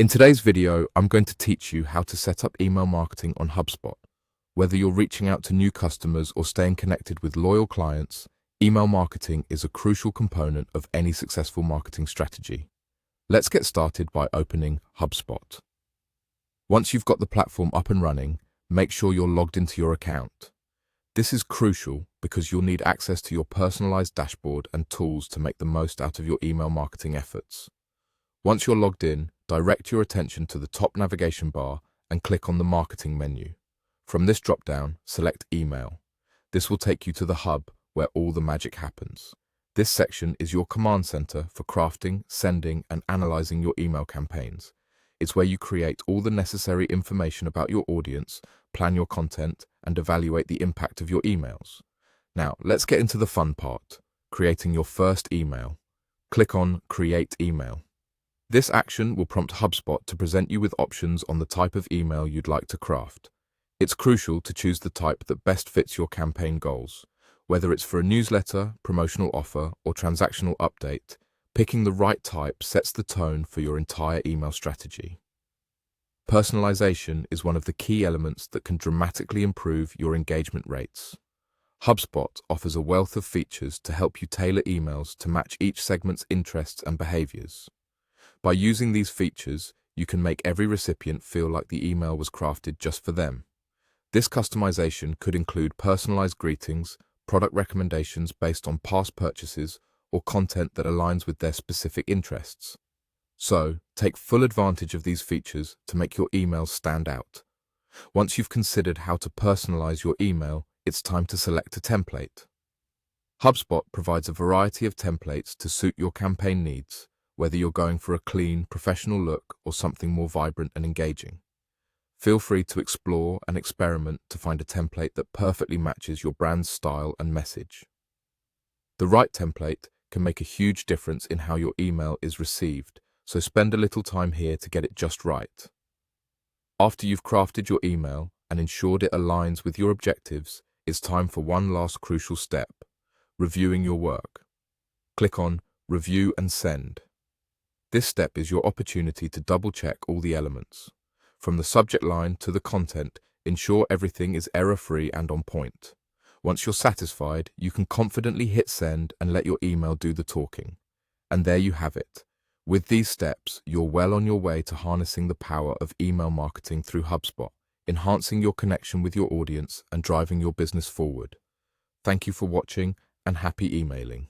In today's video, I'm going to teach you how to set up email marketing on HubSpot. Whether you're reaching out to new customers or staying connected with loyal clients, email marketing is a crucial component of any successful marketing strategy. Let's get started by opening HubSpot. Once you've got the platform up and running, make sure you're logged into your account. This is crucial because you'll need access to your personalized dashboard and tools to make the most out of your email marketing efforts. Once you're logged in, direct your attention to the top navigation bar and click on the Marketing menu. From this drop-down, select Email. This will take you to the hub where all the magic happens. This section is your command center for crafting, sending, and analyzing your email campaigns. It's where you create all the necessary information about your audience, plan your content, and evaluate the impact of your emails. Now, let's get into the fun part, creating your first email. Click on Create Email. This action will prompt HubSpot to present you with options on the type of email you'd like to craft. It's crucial to choose the type that best fits your campaign goals. Whether it's for a newsletter, promotional offer, or transactional update, picking the right type sets the tone for your entire email strategy. Personalization is one of the key elements that can dramatically improve your engagement rates. HubSpot offers a wealth of features to help you tailor emails to match each segment's interests and behaviors. By using these features, you can make every recipient feel like the email was crafted just for them. This customization could include personalized greetings, product recommendations based on past purchases, or content that aligns with their specific interests. So, take full advantage of these features to make your emails stand out. Once you've considered how to personalize your email, it's time to select a template. HubSpot provides a variety of templates to suit your campaign needs, whether you're going for a clean, professional look or something more vibrant and engaging. Feel free to explore and experiment to find a template that perfectly matches your brand's style and message. The right template can make a huge difference in how your email is received, so spend a little time here to get it just right. After you've crafted your email and ensured it aligns with your objectives, it's time for one last crucial step, reviewing your work. Click on Review and Send. This step is your opportunity to double-check all the elements. From the subject line to the content, ensure everything is error-free and on point. Once you're satisfied, you can confidently hit send and let your email do the talking. And there you have it. With these steps, you're well on your way to harnessing the power of email marketing through HubSpot, enhancing your connection with your audience and driving your business forward. Thank you for watching and happy emailing.